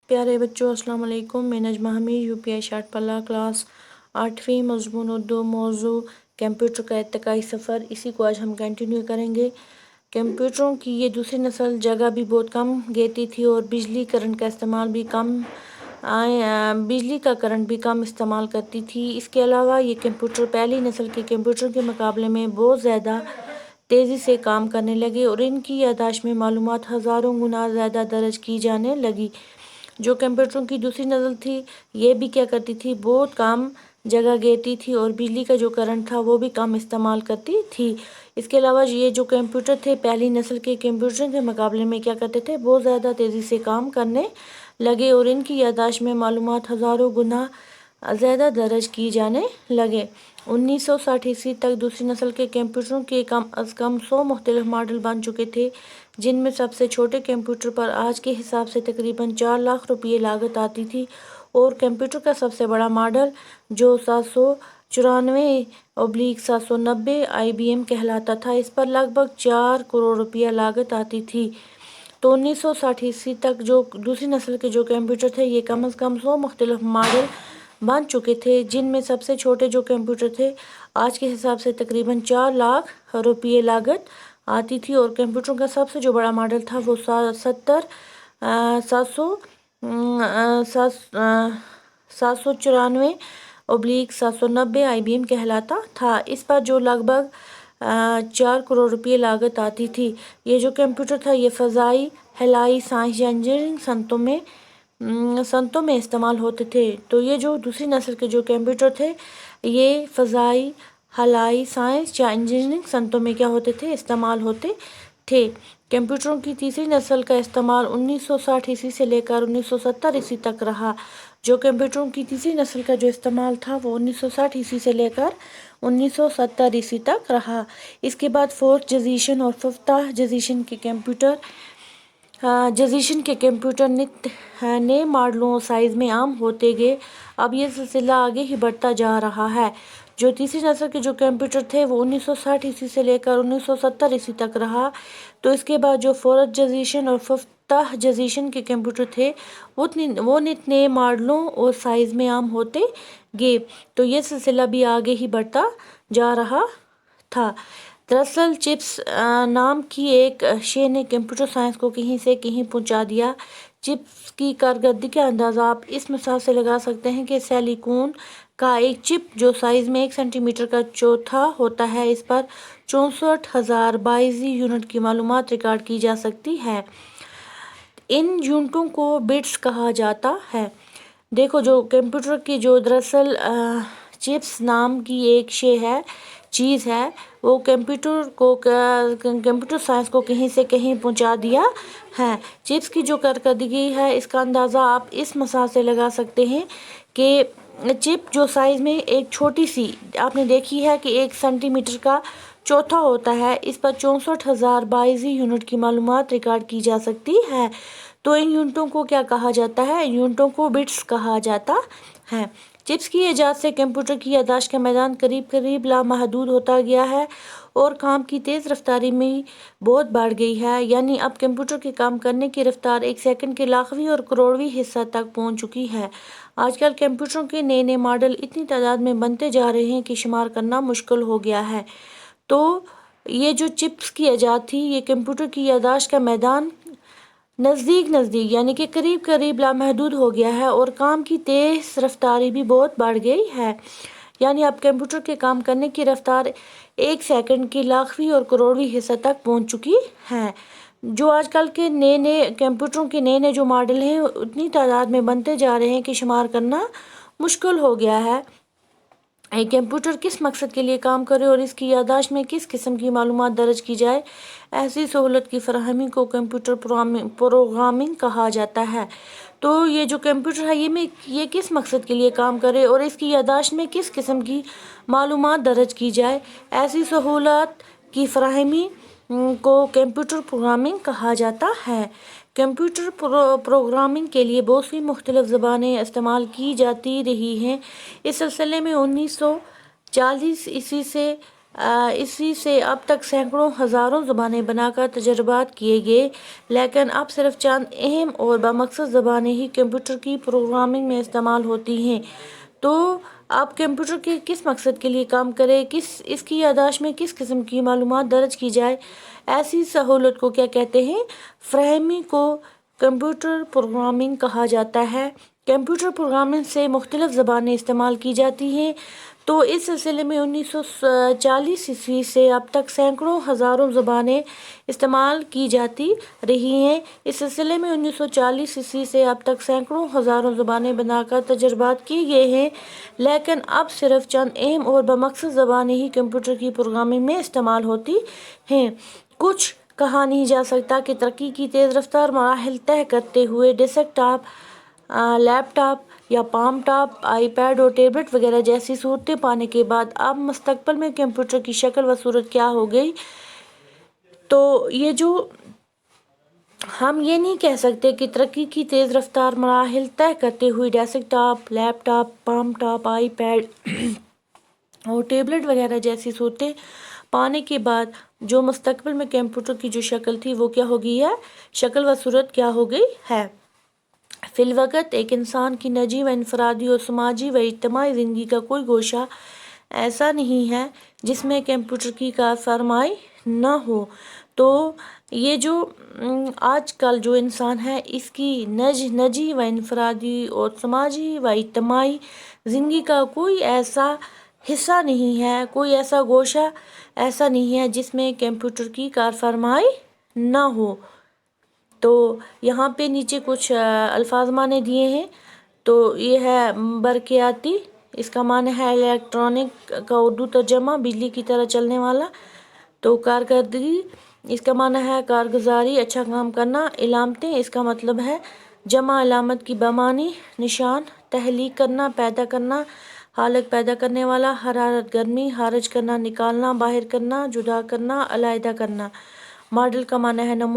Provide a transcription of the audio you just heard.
پیارے بچوں السلام علیکم، میں نجمہ حمید UPI شارٹ پلہ کلاس 8ویں مضمون اردو موضوع کمپیوٹر کا ارتقائی سفر، اسی کو آج ہم کنٹینیو کریں گے۔ کمپیوٹروں کی یہ دوسری نسل جگہ بھی بہت کم لیتی تھی اور بجلی کا کرنٹ بھی کم استعمال کرتی تھی۔ اس کے علاوہ یہ کمپیوٹر پہلی نسل کے کمپیوٹر کے مقابلے میں بہت زیادہ تیزی سے کام کرنے لگے اور ان کی یادداشت میں معلومات ہزاروں گنا زیادہ درج کی جانے لگی۔ جو کمپیوٹروں کی دوسری نسل تھی یہ بھی کیا کرتی تھی، بہت کم جگہ گھیرتی تھی اور بجلی کا جو کرنٹ تھا وہ بھی کم استعمال کرتی تھی۔ اس کے علاوہ یہ جو کمپیوٹر تھے پہلی نسل کے کمپیوٹر کے مقابلے میں کیا کرتے تھے، بہت زیادہ تیزی سے کام کرنے لگے اور ان کی یادداشت میں معلومات ہزاروں گنا زیادہ درج کی جانے لگے۔ 1960 تک دوسری نسل کے کمپیوٹروں کے کم از کم 100 مختلف ماڈل بن چکے تھے، جن میں سب سے چھوٹے کمپیوٹر پر آج کے حساب سے تقریباً 4 لاکھ روپے لاگت آتی تھی اور کمپیوٹر کا سب سے بڑا ماڈل جو 794/790 IBM کہلاتا تھا، اس پر لگ بھگ 4 کروڑ روپے لاگت آتی تھی۔ تو 1960 تک جو دوسری نسل کے جو کمپیوٹر تھے یہ کم از کم 100 مختلف ماڈل بن چکے تھے، جن میں سب سے چھوٹے جو کمپیوٹر تھے آج کے حساب سے تقریباً 4 لاکھ روپے لاگت آتی تھی اور کمپیوٹر کا سب سے جو بڑا ماڈل تھا وہ 794/790 IBM کہلاتا تھا۔ اس پر جو لگ بھگ 4 کروڑ روپے لاگت آتی تھی۔ یہ جو کمپیوٹر تھا یہ فضائی، خلائی سائنس یا انجینئرنگ صنعتوں میں استعمال ہوتے تھے۔ تو یہ جو دوسری نسل کے جو کمپیوٹر تھے یہ فضائی، خلائی سائنس یا انجینئرنگ صنعتوں میں کیا ہوتے تھے، استعمال ہوتے تھے۔ کمپیوٹروں کی تیسری نسل کا استعمال 1960 سے لے کر 1970 تک رہا۔ جو کمپیوٹروں کی تیسری نسل کا جو استعمال تھا وہ 1960 سے لے کر 1970 تک رہا۔ اس کے بعد 4th جنریشن اور 5th جنریشن کے کمپیوٹر نئے ماڈلوں اور سائز میں عام ہوتے گئے۔ اب یہ سلسلہ آگے ہی بڑھتا جا رہا ہے۔ جو تیسری نسل کے جو کمپیوٹر تھے وہ 1960 سے لے کر 1970 تک رہا۔ تو اس کے بعد جو 4th جنریشن اور 5th جنریشن کے کمپیوٹر تھے وہ نئے ماڈلوں اور سائز میں عام ہوتے گئے۔ تو یہ سلسلہ بھی آگے ہی بڑھتا جا رہا تھا۔ دراصل چپس نام کی ایک شے نے کمپیوٹر سائنس کو کہیں سے کہیں پہنچا دیا۔ چپس کی کارکردگی کا اندازہ آپ اس مثال سے لگا سکتے ہیں کہ سلیکون کا ایک چپ جو سائز میں 1 سینٹی میٹر کا چوتھا ہوتا ہے، اس پر 64,000 یونٹ کی معلومات ریکارڈ کی جا سکتی ہے۔ ان یونٹوں کو بٹس کہا جاتا ہے۔ دیکھو جو کمپیوٹر کی جو دراصل چپس نام کی ایک چیز ہے وہ کمپیوٹر سائنس کو کہیں سے کہیں پہنچا دیا ہے۔ چپس کی جو کارکردگی ہے اس کا اندازہ آپ اس مثال سے لگا سکتے ہیں کہ چپ جو سائز میں ایک چھوٹی سی آپ نے دیکھی ہے کہ 1 سینٹی میٹر کا چوتھا ہوتا ہے، اس پر 64,000 یونٹ کی معلومات ریکارڈ کی جا سکتی ہے۔ تو ان یونٹوں کو کیا کہا جاتا ہے، یونٹوں کو بٹس کہا جاتا ہے۔ چپس کی ایجاد سے کمپیوٹر کی یادداشت کا میدان قریب لامحدود ہوتا گیا ہے اور کام کی تیز رفتاری میں بہت بڑھ گئی ہے۔ یعنی اب کمپیوٹر کے کام کرنے کی رفتار 1 سیکنڈ کے لاکھویں اور کروڑویں حصہ تک پہنچ چکی ہے۔ آج کل کمپیوٹروں کے نئے ماڈل اتنی تعداد میں بنتے جا رہے ہیں کہ شمار کرنا مشکل ہو گیا ہے۔ تو یہ جو چپس کی ایجاد تھی یہ کمپیوٹر کی یادداشت کا میدان نزدیک یعنی کہ قریب لامحدود ہو گیا ہے اور کام کی تیز رفتاری بھی بہت بڑھ گئی ہے۔ یعنی اب کمپیوٹر کے کام کرنے کی رفتار 1 سیکنڈ کے لاکھویں اور کروڑویں حصہ تک پہنچ چکی ہے۔ جو آج کل کے نئے کمپیوٹروں کے نئے جو ماڈل ہیں اتنی تعداد میں بنتے جا رہے ہیں کہ شمار کرنا مشکل ہو گیا ہے۔ ایک کمپیوٹر کس مقصد کے لیے کام کرے اور اس کی یادداشت میں کس قسم کی معلومات درج کی جائے، ایسی سہولت کی فراہمی کو کمپیوٹر پروگرامنگ کہا جاتا ہے۔ تو یہ جو کمپیوٹر ہے یہ کس مقصد کے لیے کام کرے اور اس کی یادداشت میں کس قسم کی معلومات درج کی جائے، ایسی سہولت کی فراہمی کو کمپیوٹر پروگرامنگ کہا جاتا ہے۔ کمپیوٹر پروگرامنگ کے لیے بہت سی مختلف زبانیں استعمال کی جاتی رہی ہیں۔ اس سلسلے میں 1940 سے اسی سے اب تک سینکڑوں ہزاروں زبانیں بنا کر تجربات کیے گئے، لیکن اب صرف چند اہم اور بامقصد زبانیں ہی کمپیوٹر کی پروگرامنگ میں استعمال ہوتی ہیں۔ تو آپ کمپیوٹر کے کس مقصد کے لیے کام کریں، اس کی یادداشت میں کس قسم کی معلومات درج کی جائے، ایسی سہولت کو کیا کہتے ہیں؟ فراہمی کو کمپیوٹر پروگرامنگ کہا جاتا ہے۔ کمپیوٹر پروگرامنگ سے مختلف زبانیں استعمال کی جاتی ہیں۔ تو اس سلسلے میں 1940 سے اب تک سینکڑوں ہزاروں زبانیں استعمال کی جاتی رہی ہیں۔ اس سلسلے میں 1940 سے اب تک سینکڑوں ہزاروں زبانیں بنا کر تجربات کیے گئے ہیں، لیکن اب صرف چند اہم اور بامقصد زبانیں ہی کمپیوٹر کی پروگرامنگ میں استعمال ہوتی ہیں۔ کچھ کہا نہیں جا سکتا کہ ترقی کی تیز رفتار مراحل طے کرتے ہوئے ڈیسک ٹاپ، لیپ ٹاپ یا پام ٹاپ، آئی پیڈ اور ٹیبلٹ وغیرہ جیسی صورتیں پانے کے بعد اب مستقبل میں کمپیوٹر کی شکل و صورت کیا ہوگی۔ تو ہم یہ نہیں کہہ سکتے کہ ترقی کی تیز رفتار مراحل طے کرتے ہوئے desktop, laptop, palmtop, iPad اور ٹیبلٹ وغیرہ جیسی صورتیں پانے کے بعد جو مستقبل میں کمپیوٹر کی جو شکل تھی وہ کیا ہو گئی ہے، شکل و صورت کیا ہو گئی ہے۔ فی الوقت ایک انسان کی نجی و انفرادی اور سماجی و اجتماعی زندگی کا کوئی گوشہ ایسا نہیں ہے جس میں کمپیوٹر کی کار فرمائی نہ ہو۔ تو یہ جو آج کل جو انسان ہے اس کی نجی و انفرادی اور سماجی و اجتماعی زندگی کا کوئی ایسا حصہ نہیں ہے، کوئی ایسا گوشہ ایسا نہیں ہے جس میں کمپیوٹر کی کار فرمائی نہ ہو۔ تو یہاں پہ نیچے کچھ الفاظ معنی دیے ہیں۔ تو یہ ہے برقیاتی، اس کا معنی ہے الیکٹرانک کا اردو ترجمہ بجلی کی طرح چلنے والا۔ تو کارکردگی، اس کا معنی ہے کارگزاری، اچھا کام کرنا۔ علامتیں، اس کا مطلب ہے جمع علامت کی بمعنی نشان۔ تخلیق کرنا، پیدا کرنا، حالت پیدا کرنے والا۔ حرارت، گرمی، خارج کرنا، نکالنا، باہر کرنا، جدا کرنا، علیحدہ کرنا۔ ماڈل کا معنی ہے